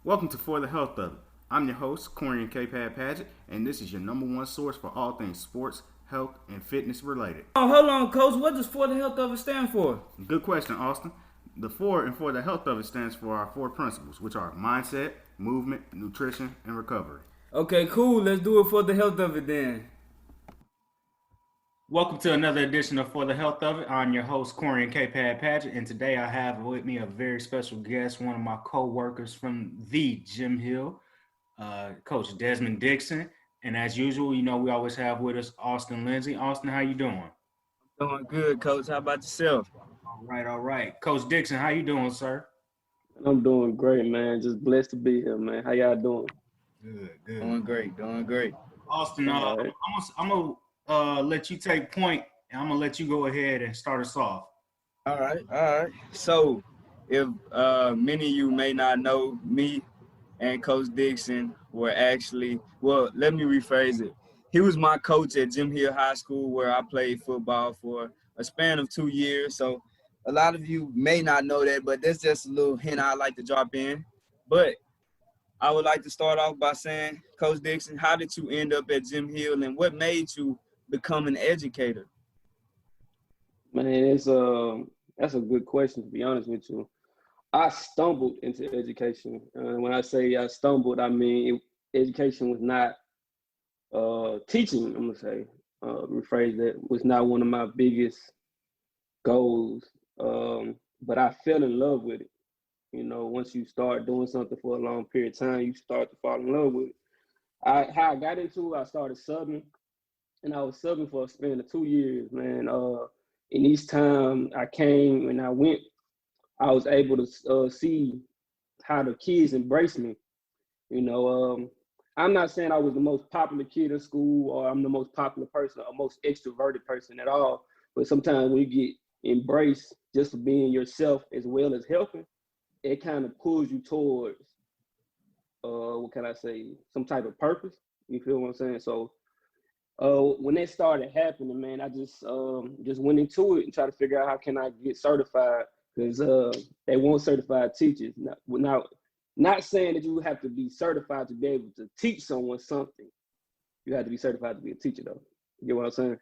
Welcome to For the Health of It. I'm your host, Corian K. Paget, and this is your number one source for all things sports, health, and fitness related. Oh, hold on, Coach. What does For the Health of It stand for? Good question, Austin. The four and For the Health of It stands for our four principles, which are mindset, movement, nutrition, and recovery. Okay, cool. Let's do it for the health of it then. Welcome to another edition of For the Health of It. I'm your host, Corian K. Paget, and today I have with me a very special guest, one of my co-workers from the Gym Hill, Coach Desmond Dixon. And as usual, we always have with us Austin Lindsay. Austin, how you doing? Doing good, Coach. How about yourself? All right. Coach Dixon, how you doing, sir? I'm doing great, man. Just blessed to be here, man. How y'all doing? Good. Doing great. Austin, Right. I'm gonna let you take point, and I'm gonna let you go ahead and start us off. All right. So, if many of you may not know, me and Coach Dixon were actually, well, let me rephrase it. He was my coach at Gym Hill High School, where I played football for a span of 2 years. So, a lot of you may not know that, but that's just a little hint I like to drop in. But I would like to start off by saying, Coach Dixon, how did you end up at Gym Hill, and what made you become an educator? Man, that's a good question, to be honest with you. I stumbled into education. When I say I stumbled, I mean education was not teaching. I'm gonna say rephrase that, was not one of my biggest goals. But I fell in love with it. You know, once you start doing something for a long period of time, you start to fall in love with it. How I got into it, I started subbing, and I was subbing for a span of 2 years, man. In each time I came and I went, I was able to see how the kids embrace me. You know, I'm not saying I was the most popular kid in school or I'm the most popular person or most extroverted person at all, but sometimes when you get embraced just for being yourself as well as helping, it kind of pulls you towards what can I say, some type of purpose. You feel what I'm saying? So when that started happening, man, I just went into it and tried to figure out how can I get certified because they want certified teachers. Not saying that you have to be certified to be able to teach someone something. You have to be certified to be a teacher, though. You get what I'm saying?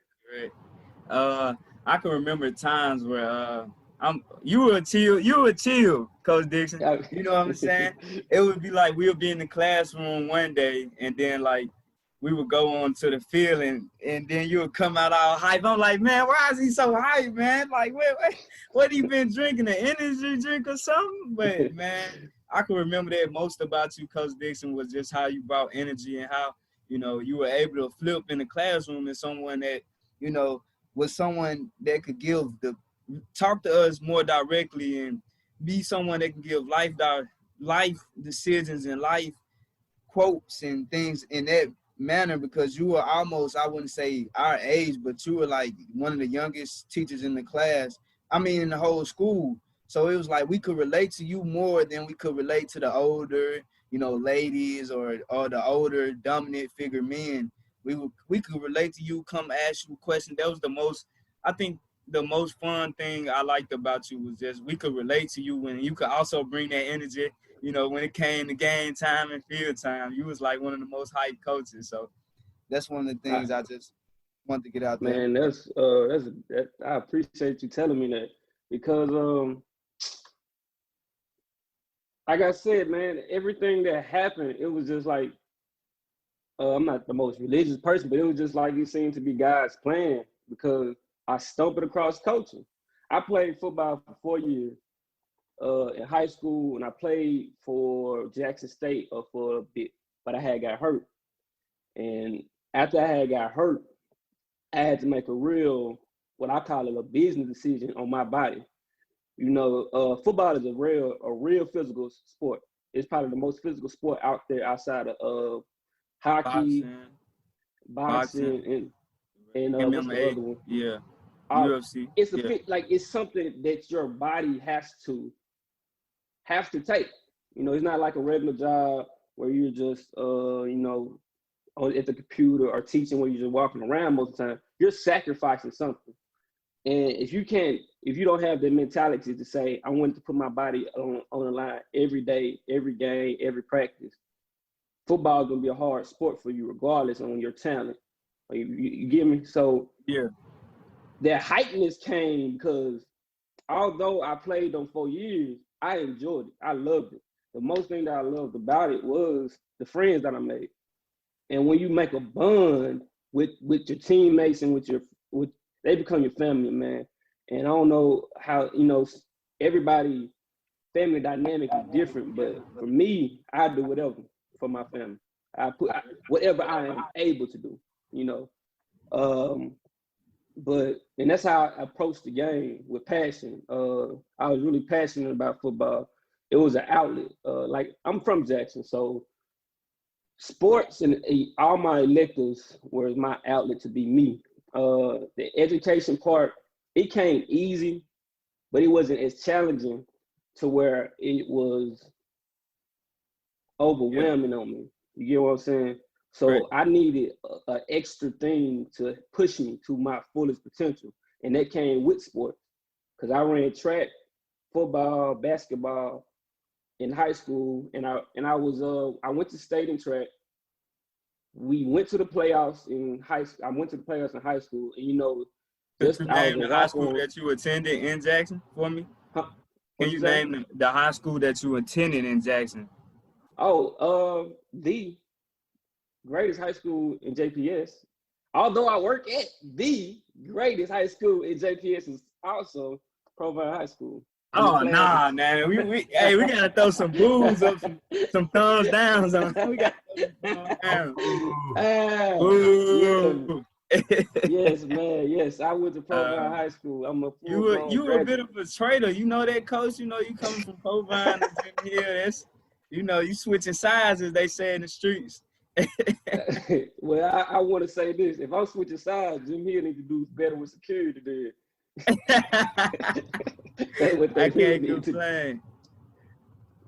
Right. I can remember times where you were chill, Coach Dixon. You know what I'm saying? It would be like we'll be in the classroom one day, and then like we would go on to the field, and then you would come out all hype. I'm like, man, why is he so hype, man? Like, what he been drinking, an energy drink or something? But man, I can remember that most about you, Coach Dixon, was just how you brought energy and how you were able to flip in the classroom and someone that you know was someone that could talk to us more directly and be someone that can give life decisions and life quotes and things in that manner, because you were almost, I wouldn't say our age, but you were like one of the youngest teachers in the class. I mean, in the whole school. So it was like we could relate to you more than we could relate to the older, ladies or the older dominant figure men. We could relate to you, come ask you questions. That was I think the most fun thing I liked about you was just we could relate to you, when you could also bring that energy. When it came to game time and field time, you was like one of the most hyped coaches. So that's one of the I, things I just want to get out there. man, I appreciate you telling me that because like I said, man, everything that happened, it was just like I'm not the most religious person, but it was just like it seemed to be God's plan because I stumbled across coaching. I played football for 4 years in high school, and I played for Jackson State for a bit, but I had got hurt. And after I had got hurt, I had to make a real, what I call it, a business decision on my body. Football is a real physical sport. It's probably the most physical sport out there outside of hockey, Boxing, boxing, and what's the MMA, other one? yeah, Uh, UFC, it's a yeah. fit like it's something that your body has to take. It's not like a regular job where you're just at the computer or teaching where you're just walking around most of the time. You're sacrificing something. And if you can't if you don't have the mentality to say, I want to put my body on the line every day, every game, every practice, football is going to be a hard sport for you regardless on your talent. You get me? So yeah, that hypeness came because although I played them 4 years, I enjoyed it. I loved it. The most thing that I loved about it was the friends that I made. And when you make a bond with your teammates and they become your family, man. And I don't know how, everybody family dynamic is different, but for me, I do whatever for my family. Whatever I am able to do, and that's how I approached the game with passion. I was really passionate about football. It was an outlet. Like I'm from Jackson, so sports and all my electives were my outlet to be me. The education part, it came easy, but it wasn't as challenging to where it was overwhelming on me. You get what I'm saying? So right. I needed an extra thing to push me to my fullest potential. And that came with sports. Because I ran track, football, basketball in high school. And I went to state in track. We went to the playoffs in high school. I went to the playoffs in high school. And Could you name the high school that you attended in Jackson for me? Huh? Can you name the high school that you attended in Jackson? Oh, the greatest high school in JPS. Although I work at the greatest high school in JPS is also Provine High School. Oh nah, man. We gotta throw some boos up, some thumbs downs on. We gotta throw some thumbs down. Yes, man. Yes, I went to Provine High School. I'm a you were a bit of a traitor. You know that, coach. You coming from Provine to Jim Hill. That's you switching sides, as they say in the streets. Well, I want to say this: if I'm switching sides, Jim Hill need to do better with security than. I can't complain.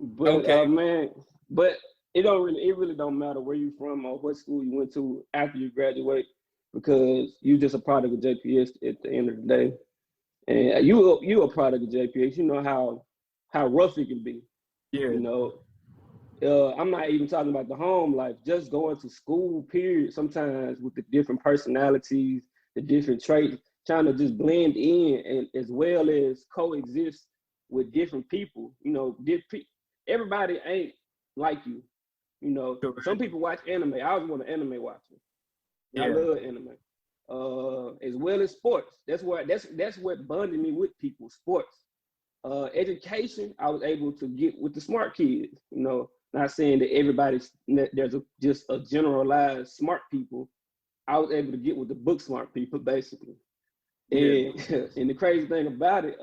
But okay. Man, but it really don't matter where you from or what school you went to after you graduate, because you're just a product of JPS at the end of the day. And you a product of JPS. You know how rough it can be. Yeah. I'm not even talking about the home life, just going to school, period, sometimes with the different personalities, the different traits, trying to just blend in and as well as coexist with different people. Everybody ain't like you. Some people watch anime. I was one of anime watchers. Yeah. I love anime. As well as sports. That's what bonded me with people, sports. Education, I was able to get with the smart kids, not saying that there's just a generalized smart people. I was able to get with the book smart people, basically. And, and the crazy thing about it,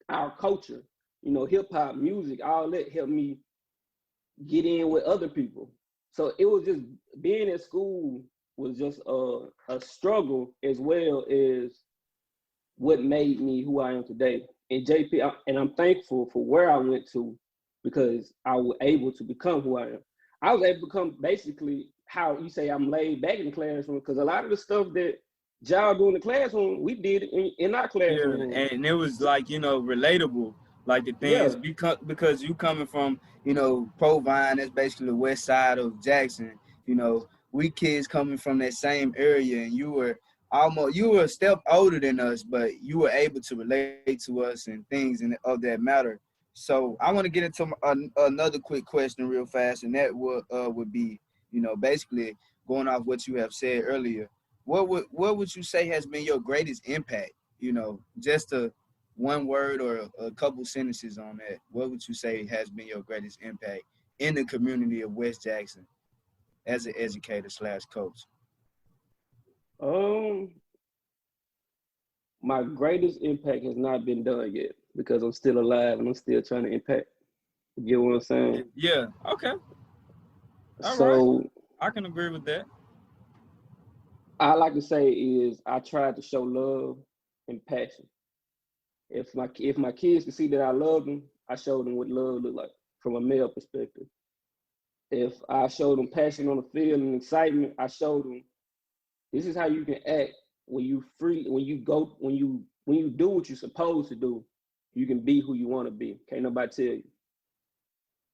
our culture, hip hop, music, all that helped me get in with other people. So it was just being at school was just a struggle, as well as what made me who I am today. And and I'm thankful for where I went to, because I was able to become who I am. I was able to become basically how you say I'm laid back in the classroom, because a lot of the stuff that y'all do in the classroom, we did in our classroom. Yeah, and it was relatable. Like the things, because you coming from, Provine, that's basically the west side of Jackson. We kids coming from that same area, and you were a step older than us, but you were able to relate to us and things of that matter. So I want to get into another quick question real fast, and that would be, basically going off what you have said earlier. What would you say has been your greatest impact? Just one word or a couple sentences on that. What would you say has been your greatest impact in the community of West Jackson as an educator/coach? My greatest impact has not been done yet, because I'm still alive and I'm still trying to impact. You get what I'm saying? Yeah. Okay. All right. I can agree with that. I like to say is I tried to show love and passion. If my kids can see that I love them, I showed them what love look like from a male perspective. If I showed them passion on the field and excitement, I showed them this is how you can act when you when you do what you're supposed to do, you can be who you want to be. Can't nobody tell you.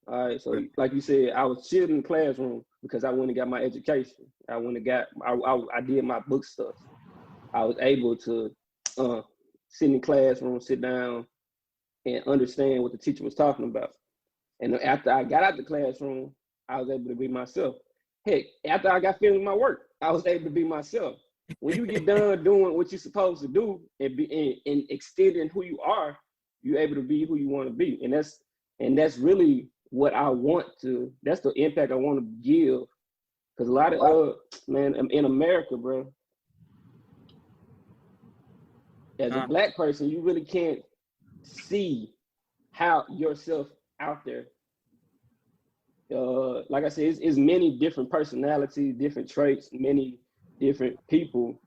All right, so like you said, I was chilling in the classroom because I went and got my education. I went and got, I did my book stuff. I was able to sit in the classroom, sit down, and understand what the teacher was talking about. And after I got out the classroom, I was able to be myself. Heck, after I got finished with my work, I was able to be myself. When you get done doing what you're supposed to do and extending who you are, you're able to be who you want to be. And that's really what I want to, that's the impact I want to give. Because a lot of, man, in America, bro, as a Black person, you really can't see how yourself out there. Like I said, it's many different personalities, different traits, many different people,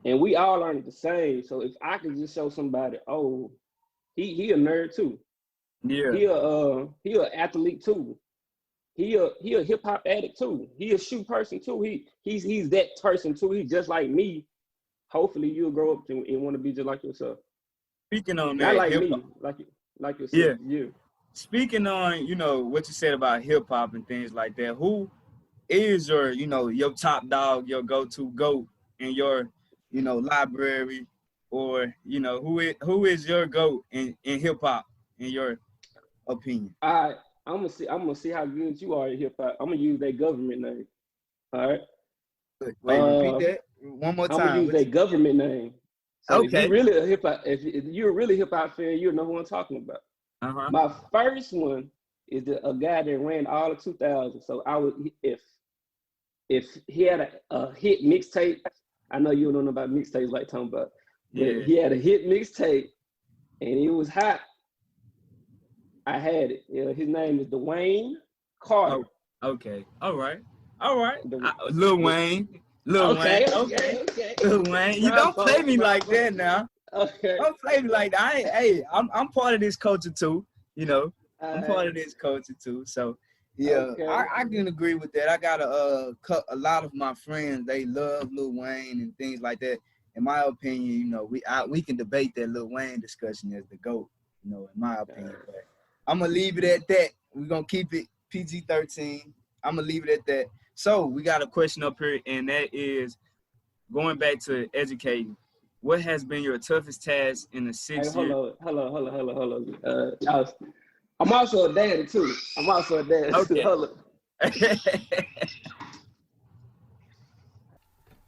and we all aren't the same. So if I could just show somebody, oh, he a nerd too. Yeah. He a athlete too. He a hip hop addict too. He a shoe person too. He's that person too. He's just like me. Hopefully you'll grow up and want to be just like yourself. Speaking on that, not like hip-hop. me, like yourself. Yeah. Speaking on, what you said about hip hop and things like that, who is your, your top dog, your go-to GOAT in your, library, or, who is your GOAT in hip hop, in your opinion? I'm gonna see how good you are in hip hop. I'm gonna use their government name. All right. Wait, repeat that one more time. I'm gonna use their government name. So okay. If you're really a hip hop, if you're really a hip hop fan, you'll know who I'm talking about. Uh-huh. My first one is a guy that ran all of 2000. So I would, if he had a hit mixtape, I know you don't know about mixtapes like talking about, but he had a hit mixtape and it was hot. I had it. His name is Dwayne Carter. Oh, okay. All right. Lil Wayne. Okay. Lil Wayne. You don't play me like that now. Okay. Don't play me like that. I'm part of this culture too. I'm part of this culture too. So okay. I can agree with that. I got a lot of my friends, they love Lil Wayne and things like that. In my opinion, we can debate that Lil Wayne discussion as the GOAT, in my opinion. But I'm gonna leave it at that. We're gonna keep it PG-13. I'm gonna leave it at that. So we got a question up here, and that is going back to educating. What has been your toughest task in the 6 years? Hold on. I'm also a daddy too. Okay. Hold on.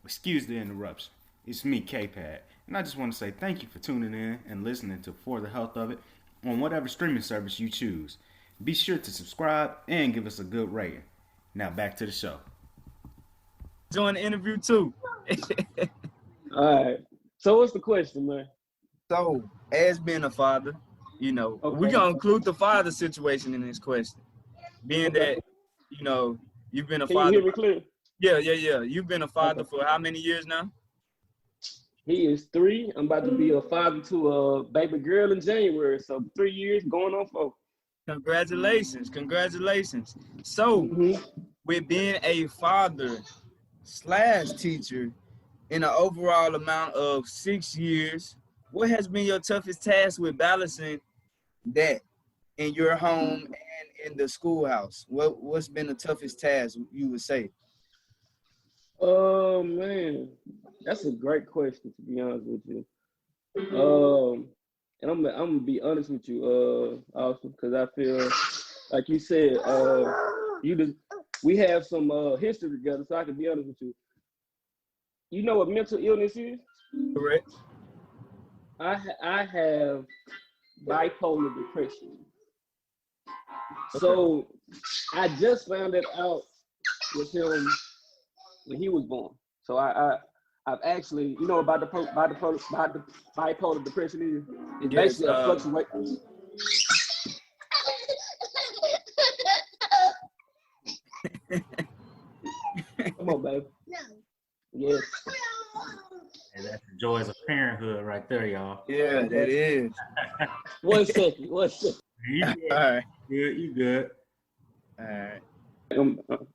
Excuse the interruption. It's me, K-Pad, and I just want to say thank you for tuning in and listening to For the Health of It on whatever streaming service you choose. Be sure to subscribe and give us a good rating. Now back to the show. Join the interview too. All right. So what's the question, man? So, as being a father, we're going to include the father situation in this question. Being that, you've been a father. Can you hear me clear? Yeah. You've been a father for how many years now? He is 3. I'm about to be a father to a baby girl in January. So 3 years going on 4. Congratulations. So, with being a father/teacher in an overall amount of 6 years, what has been your toughest task with balancing that in your home and in the schoolhouse? What's been the toughest task you would say? Oh man, that's a great question, to be honest with you. And I'm gonna be honest with you, Austin, because I feel like you said, we have some history together, so I can be honest with you. You know what mental illness is? Correct. I have bipolar depression. So I just found it out with him when he was born. So I've actually, about the bipolar depression is? It's basically a fluctuation. Come on, baby. No. Yes. And that's the joys of parenthood right there, y'all. Yeah, that is. One second. You good. All right. Good, you good. All right.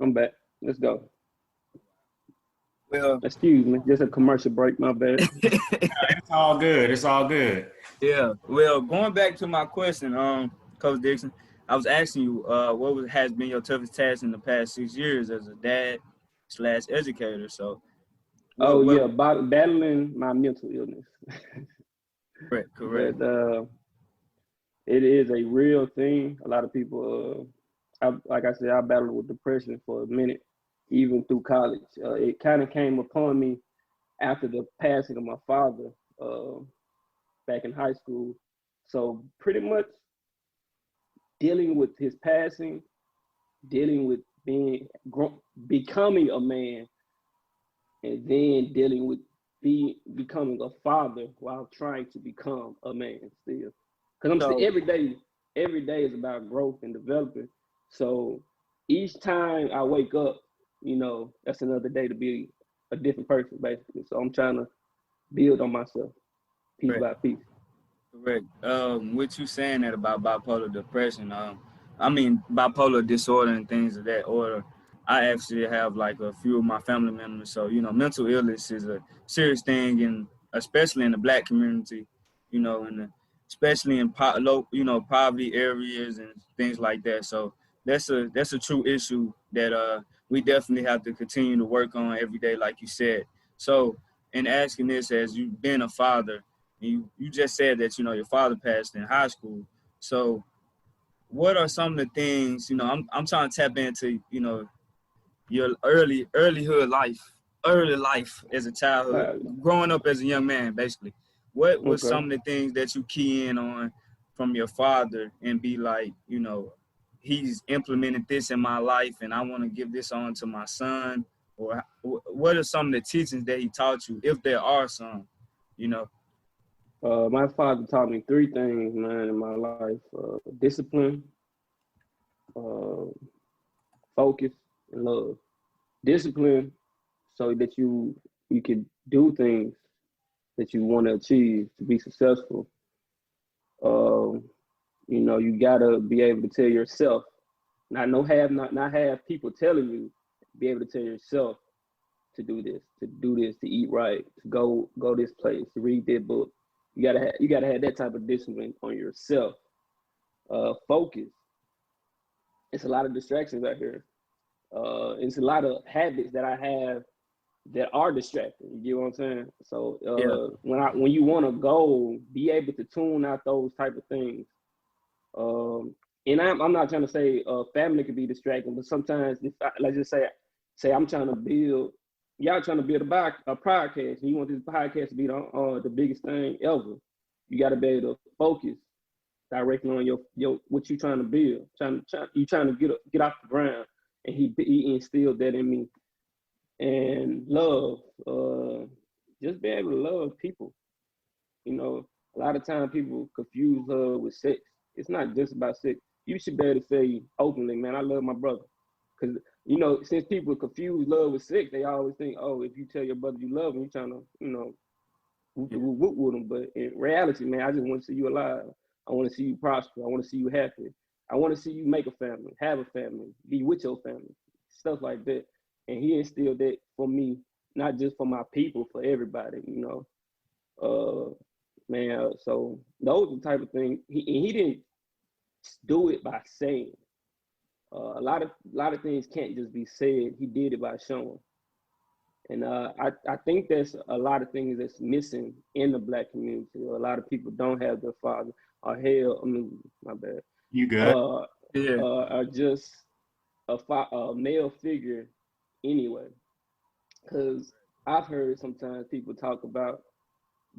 I'm back. Let's go. Well, excuse me, just a commercial break, my bad. It's all good. It's all good. yeah. Well, going back to my question, Coach Dixon, I was asking you, has been your toughest task in the past 6 years as a dad / educator? So, Oh what? yeah, battling my mental illness. Correct. But it is a real thing. A lot of people, like I said, I battled with depression for a minute, even through college. It kind of came upon me after the passing of my father back in high school. So pretty much dealing with his passing, dealing with becoming a man, and then dealing with becoming a father while trying to become a man still. Because I'm still every day is about growth and developing. So each time I wake up, that's another day to be a different person, basically. So I'm trying to build on myself piece by piece. Correct. What you saying that about bipolar depression? I mean bipolar disorder and things of that order. I actually have like a few of my family members. So mental illness is a serious thing, and especially in the Black community. Especially in poverty areas and things like that. So that's a true issue that we definitely have to continue to work on every day, like you said. So in asking this, as you've been a father. You just said that your father passed in high school. So what are some of the things I'm trying to tap into your early life as a childhood, growing up as a young man, basically. What was some of the things that you key in on from your father and be like, he's implemented this in my life and I want to give this on to my son? Or what are some of the teachings that he taught you, if there are some? My father taught me three things, man, in my life: discipline, focus, and love. Discipline, so that you can do things that you want to achieve to be successful. You gotta be able to tell yourself, not have people telling you. Be able to tell yourself to do this, to eat right, to go this place, to read that book. You gotta have that type of discipline on yourself. Focus. It's a lot of distractions out here. It's a lot of habits that I have that are distracting. You get what I'm saying? So when you want to go, be able to tune out those type of things. And I'm not trying to say family can be distracting, but sometimes let's just say I'm trying to build. Y'all trying to build a podcast, and you want this podcast to be the biggest thing ever. You got to be able to focus directly on your what you trying to build. You trying to get off the ground, and he instilled that in me. And love, just be able to love people. A lot of times people confuse love with sex. It's not just about sex. You should be able to say openly, man, I love my brother. Because, since people confuse love with sex, they always think, oh, if you tell your brother you love him, you're trying to, whoop with him. But in reality, man, I just want to see you alive. I want to see you prosper. I want to see you happy. I want to see you make a family, have a family, be with your family, stuff like that. And he instilled that for me, not just for my people, for everybody, man. So those are the type of things. He didn't do it by saying. A lot of things can't just be said. He did it by showing. And I think there's a lot of things that's missing in the Black community. A lot of people don't have their father, or my bad. You good? Are just a male figure anyway. Because I've heard sometimes people talk about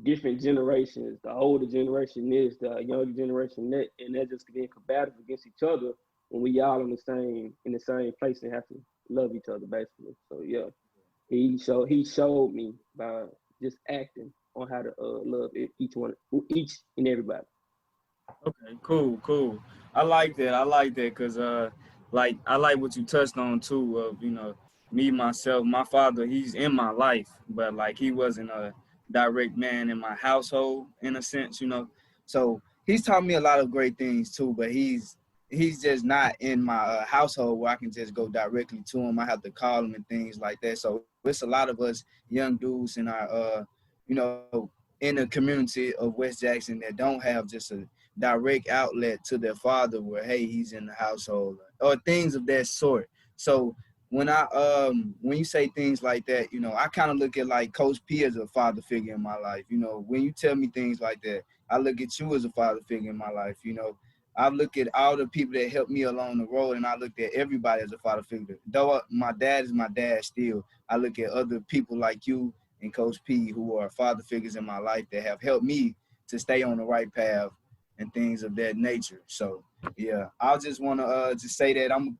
different generations, the older generation this, the younger generation that, and they're just being combative against each other when we all in the same place and have to love each other, basically. So yeah, he showed me by just acting on how to love each and everybody. Okay, cool. I like that because I like what you touched on too. Of me myself, my father, he's in my life, but like he wasn't a direct man in my household in a sense. So he's taught me a lot of great things too. But he's just not in my household where I can just go directly to him. I have to call him and things like that. So it's a lot of us young dudes in our, you know, in the community of West Jackson that don't have just a direct outlet to their father where, hey, he's in the household or things of that sort. So when you say things like that, you know, I kind of look at like Coach P as a father figure in my life. You know, when you tell me things like that, I look at you as a father figure in my life. You know, I look at all the people that helped me along the road, and I looked at everybody as a father figure. Though my dad is my dad still, I look at other people like you and Coach P who are father figures in my life that have helped me to stay on the right path and things of that nature. So, yeah, I just want to just say that I'm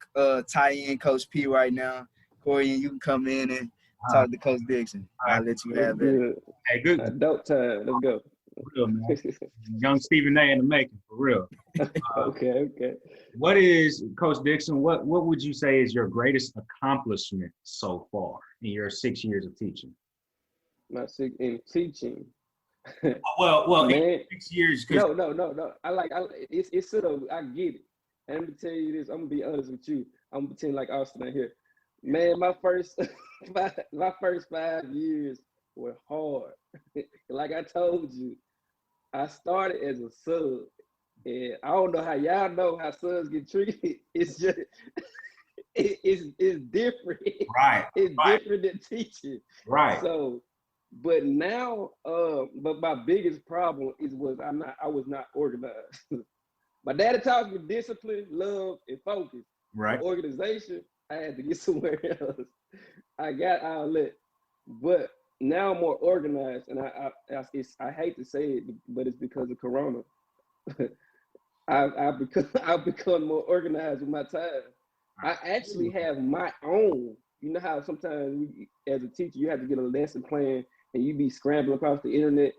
tie in Coach P right now. Corey, and you can come in and talk to Coach Dixon. I'll let you have it. Hey, good. Adult time. Let's go. For real, man. Young Stephen A. in the making, for real. Okay. What is, Coach Dixon, what would you say is your greatest accomplishment so far in your 6 years of teaching? My six in teaching. Well, man, 6 years. No. It's sort of, I get it. And I'm gonna tell you this. I'm gonna be honest with you. I'm gonna pretend like Austin out here. Man, my first 5 years were hard. Like I told you, I started as a sub, and I don't know how y'all know how subs get treated. It's just it's different. Right. It's different than teaching. Right. So, but now, but my biggest problem I was not organized. My daddy taught me discipline, love, and focus. Right. Organization, I had to get somewhere else. I got outlet, but now I'm more organized, and I hate to say it, but it's because of Corona. I've become more organized with my time. I actually have my own. You know how sometimes as a teacher you have to get a lesson plan and you be scrambling across the internet.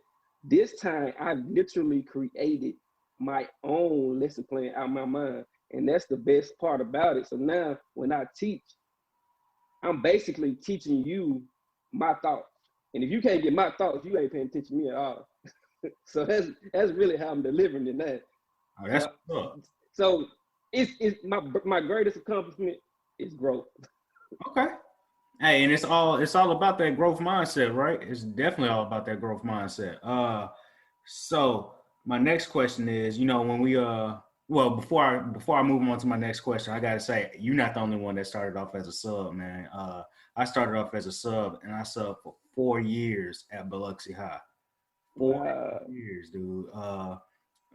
This time I literally created my own lesson plan out of my mind, and that's the best part about it. So now when I teach, I'm basically teaching you my thoughts. And if you can't get my thoughts, you ain't paying attention to me at all. So that's really how I'm delivering it now. Oh, that's cool. So it's my greatest accomplishment is growth. Okay. Hey, and it's all about that growth mindset, right? It's definitely all about that growth mindset. So my next question is, you know, when we before I move on to my next question, I gotta say you're not the only one that started off as a sub, man. I started off as a sub, and I subbed for 4 years at Biloxi High. 4 years, dude. I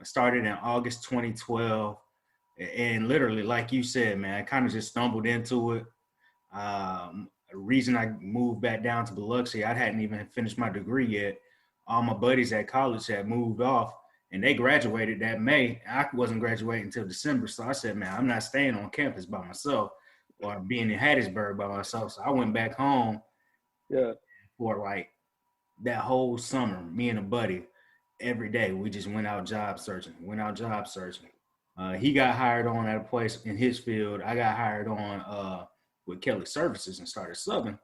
started in August 2012, and literally, like you said, man, I kind of just stumbled into it. The reason I moved back down to Biloxi, I hadn't even finished my degree yet. All my buddies at college had moved off, and they graduated that May. I wasn't graduating until December, so I said, man, I'm not staying on campus by myself or being in Hattiesburg by myself. So I went back home for like that whole summer, me and a buddy, every day. We just went out job searching. He got hired on at a place in his field. I got hired on with Kelly Services and started subbing.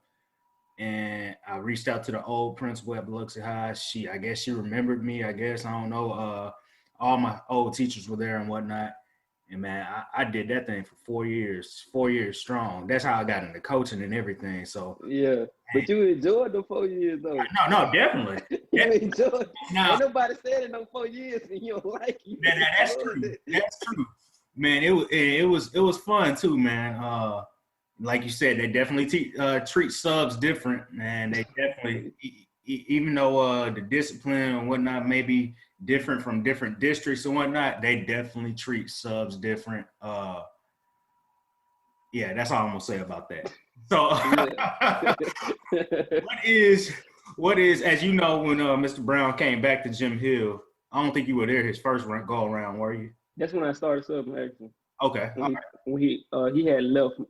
And I reached out to the old principal at Biloxi High. I guess she remembered me. I don't know. All my old teachers were there and whatnot. And man, I did that thing for 4 years strong. That's how I got into coaching and everything. So yeah, but you enjoyed the 4 years though. No, definitely. You enjoyed. Ain't nobody said in those 4 years and you don't like it. That's true. That's true, man. It was fun too, man. Like you said, they definitely treat subs different, man. They definitely, even though the discipline and whatnot may be different from different districts and whatnot, they definitely treat subs different. Yeah, that's all I'm gonna say about that. So, what is, as you know, when Mr. Brown came back to Jim Hill, I don't think you were there his first go around, were you? That's when I started subbing, actually. Okay. When he had left.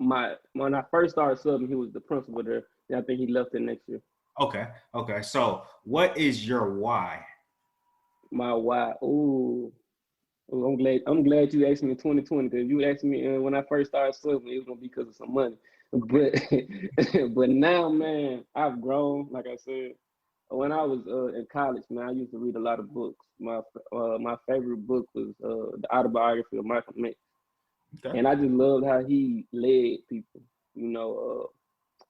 When I first started subbing, he was the principal there. And I think he left it next year. Okay. So, what is your why? My why? Ooh, I'm glad you asked me in 2020, because you asked me when I first started subbing, it was gonna be because of some money. But now, man, I've grown. Like I said, when I was in college, man, I used to read a lot of books. My favorite book was the autobiography of Malcolm X. Okay. And I just loved how he led people. You know,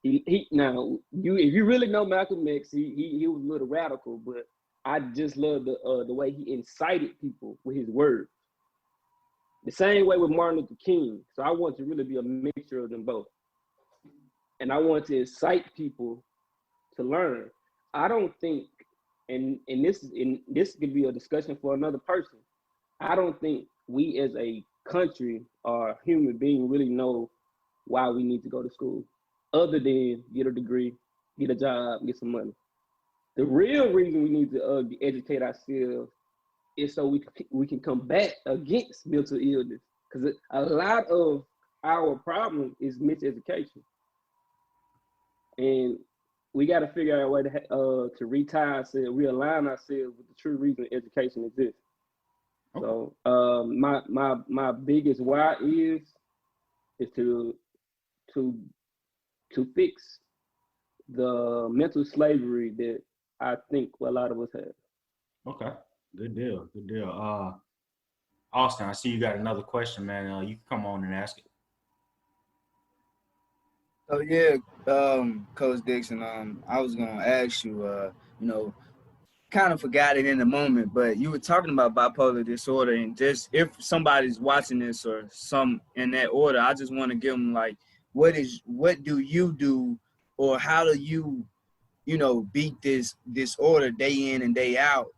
Now if you really know Malcolm X, he was a little radical, but I just love the way he incited people with his words. The same way with Martin Luther King. So I want to really be a mixture of them both. And I want to incite people to learn. I don't think, and this could be a discussion for another person. I don't think we as a country or human being really know why we need to go to school, other than get a degree, get a job, get some money. The real reason we need to educate ourselves is so we can combat against mental illness, because a lot of our problem is miseducation, and we got to figure out a way to retie ourselves, realign ourselves with the true reason education exists. Okay. So my biggest why is to fix the mental slavery that I think a lot of us have. Okay. Good deal. Austin, I see you got another question, man. You can come on and ask it. So yeah, Coach Dixon, I was gonna ask you, kind of forgot it in the moment, but you were talking about bipolar disorder, and just if somebody's watching this or some in that order, I just want to give them like, what do you do, or how do you, beat this disorder day in and day out?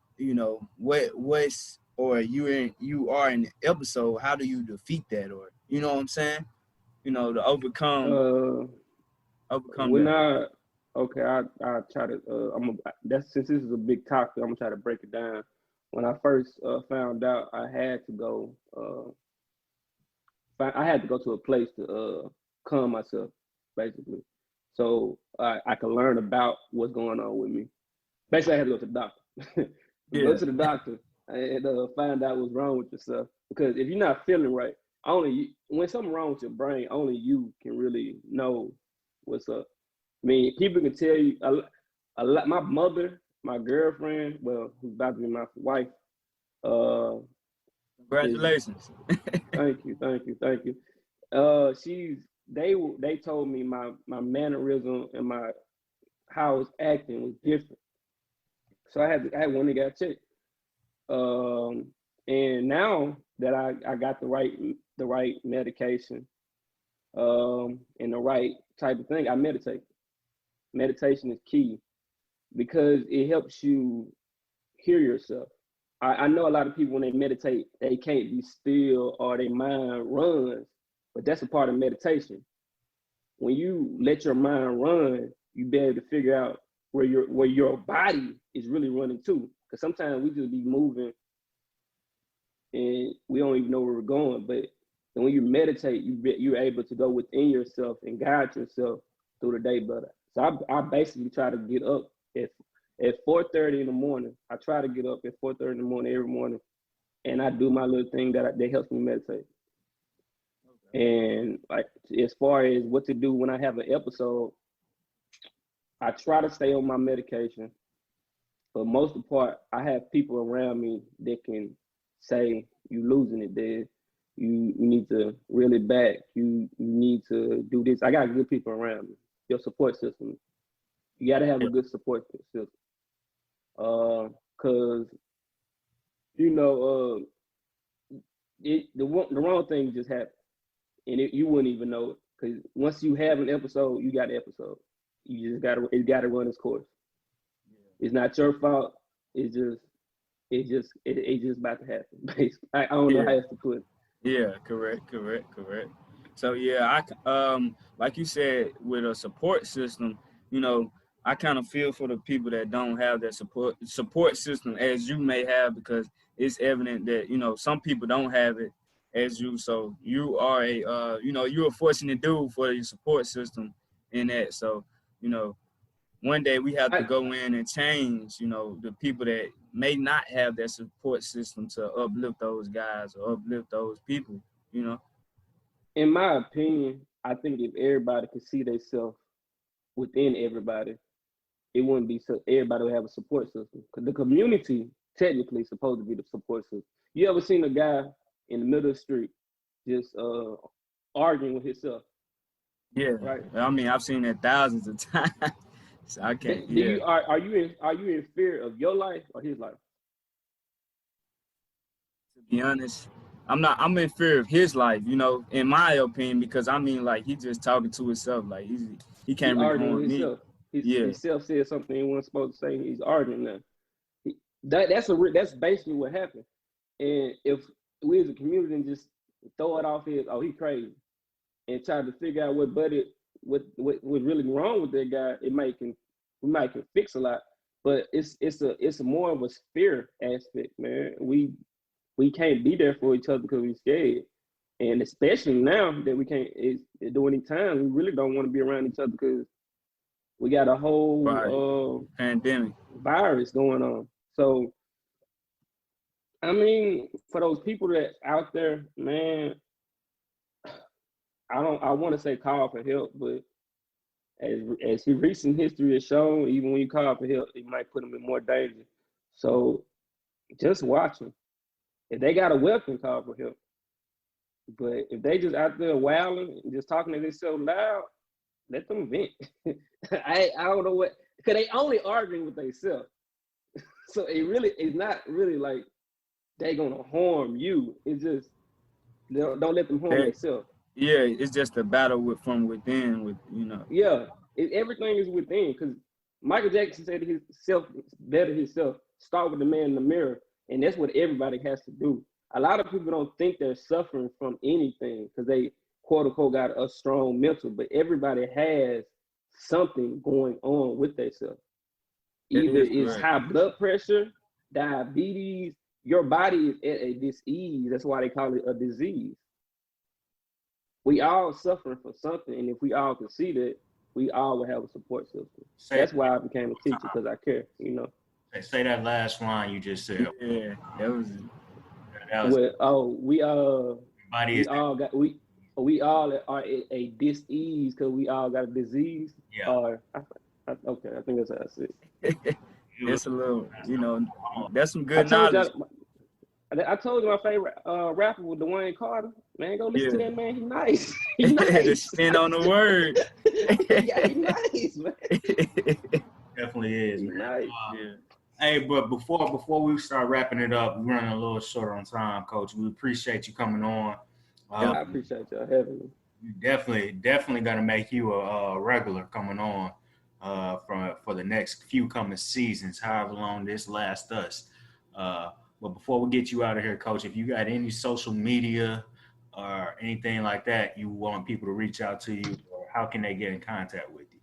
Or you are in the episode, how do you defeat that, or you know what I'm saying? To overcome when that. I try to since this is a big topic, I'm gonna try to break it down. When I first found out, I had to go to a place to calm myself, basically, so I could learn about what's going on with me. Basically, I had to go to the doctor. Go to the doctor and find out what's wrong with yourself, because if you're not feeling right, when something's wrong with your brain, only you can really know what's up. I mean, people can tell you a lot. My mother, my girlfriend, who's about to be my wife. Congratulations. Thank you. They told me my mannerism and how I was acting was different. So I had one that got checked. And now that I got the right medication, and the right type of thing, I meditate. Meditation is key because it helps you hear yourself. I know a lot of people, when they meditate, they can't be still or their mind runs, but that's a part of meditation. When you let your mind run, you be able to figure out where your body is really running to. Because sometimes we just be moving and we don't even know where we're going. But when you meditate, you're able to go within yourself and guide yourself through the day better. So I basically try to get up at 4:30 in the morning. I try to get up at 4:30 in the morning every morning, and I do my little thing that helps me meditate. Okay. And like as far as what to do when I have an episode, I try to stay on my medication. But most of the part, I have people around me that can say, "You losing it, Dad. You need to reel it back. You need to do this." I got good people around me. Your support system. You got to have a good support system. Cause the wrong thing just happened, and you wouldn't even know it. Cause once you have an episode, you got an episode. You just it gotta run its course. Yeah. It's not your fault. It's just about to happen. Basically, I don't know how else to put it. Yeah, correct. So yeah, like you said, with a support system, I kind of feel for the people that don't have that support system as you may have, because it's evident that, some people don't have it as you. So you are you're a fortunate dude for your support system in that. So, one day we have to go in and change, the people that may not have that support system to uplift those guys or uplift those people, In my opinion, I think if everybody could see themselves within everybody, it wouldn't be so everybody would have a support system. Because the community technically is supposed to be the support system. You ever seen a guy in the middle of the street just arguing with himself? Yeah, right? I mean, I've seen that thousands of times. So I can't. Are you in fear of your life or his life? To be honest, I'm not. I'm in fear of his life, in my opinion, because I mean, like, he just talking to himself. Like, he He can't really arguing with harm me. himself. Yeah. Himself said something he wasn't supposed to say. He's arguing now. That's basically what happened. And if we as a community just throw it off as, oh, he crazy, and try to figure out what really wrong with that guy, we might can fix a lot. But it's a more of a fear aspect, man. We can't be there for each other because we're scared. And especially now that we can't do any time, we really don't want to be around each other because we got a whole pandemic virus going on. So, I mean, for those people that's out there, man, I want to say call for help, but as recent history has shown, even when you call for help, it might put them in more danger. So just watch them. If they got a weapon, call for help. But if they just out there wilding and just talking to themselves loud, let them vent. I don't know what, because they only arguing with themselves. So it's not really like they gonna harm you. It's just don't let them harm themselves. Yeah, it's just a battle from within. Yeah, everything is within. Because Michael Jackson said himself better himself. Start with the man in the mirror, and that's what everybody has to do. A lot of people don't think they're suffering from anything because they quote unquote got a strong mental, but everybody has something going on with themselves. Either it's high blood pressure, diabetes. Your body is at a disease. That's why they call it a disease. We all suffering from something, and if we all can see that, we all will have a support system. That's why I became a teacher, because I care, Say that last line you just said. Yeah, that was we all are a disease because we all got a disease. Yeah. Okay, I think that's how I said. It's a little, that's some good knowledge. I told you my favorite rapper was Dwayne Carter. Man, go listen to that man. He nice. He nice. Just stand on the word. Yeah, he nice, man. Definitely is, man. Nice. Yeah. Hey, but before we start wrapping it up, we're running a little short on time, Coach. We appreciate you coming on. I appreciate y'all having me. You definitely got to make you a regular coming on for the next few coming seasons, however long this lasts us. But before we get you out of here, Coach, if you got any social media or anything like that you want people to reach out to you, or how can they get in contact with you?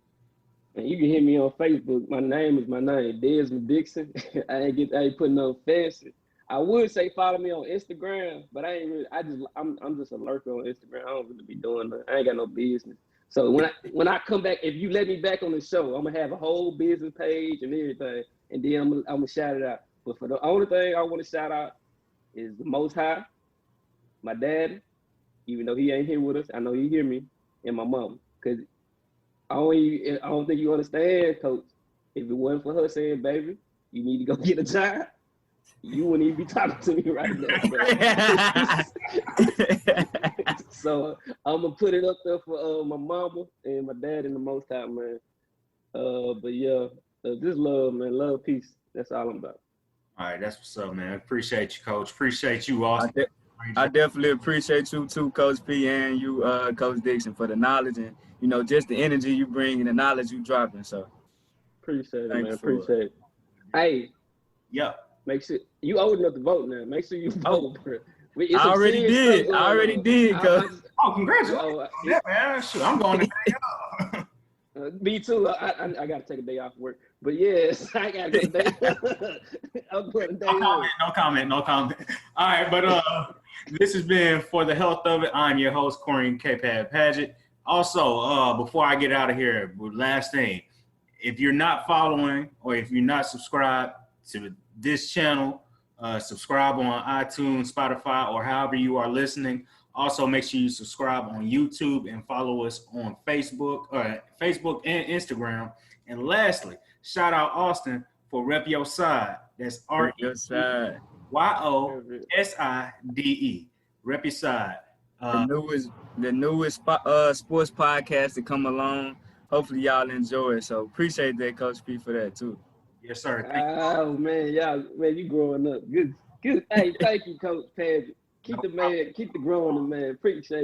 And you can hit me on Facebook. My name is my name, Desmond Dixon. I ain't putting no fancy. I would say follow me on Instagram, but I ain't really. I'm just a lurker on Instagram. I don't really be doing that. I ain't got no business. So when I come back, if you let me back on the show, I'm gonna have a whole business page and everything, and then I'm gonna shout it out. But for the only thing I want to shout out is the Most High, my dad, even though he ain't here with us, I know he hear me, and my mom. Because I don't think you understand, Coach. If it wasn't for her saying, baby, you need to go get a job, you wouldn't even be talking to me right now. So I'm going to put it up there for my mama and my dad and the Most High, man. But yeah, just love, man. Love, peace. That's all I'm about. All right, that's what's up, man. Appreciate you, Coach. Appreciate you, Austin. I definitely appreciate you too, Coach P, and you, Coach Dixon, for the knowledge and just the energy you bring and the knowledge you dropping. So appreciate it, man. Appreciate it. Hey, make sure you old enough to vote now. Make sure you vote. I already did, Coach. Congratulations! Yeah, man. Shoot, I'm going to me too. I got to take a day off work. But yes, I got to take a day. I'm putting a day No comment. All right, but this has been For the Health of It. I'm your host, Corian K-Pad Paget. Also, before I get out of here, last thing, if you're not following or if you're not subscribed to this channel, subscribe on iTunes, Spotify, or however you are listening. Also, make sure you subscribe on YouTube and follow us on Facebook and Instagram. And lastly, shout out Austin for Rep Your Side. That's REPYOSIDE. Rep Your Side. The newest sports podcast to come along. Hopefully y'all enjoy it. So appreciate that, Coach P, for that too. Yes, sir. Oh man, you growing up. Good. Hey, thank you, Coach Paget. Keep the growing, man. Appreciate it.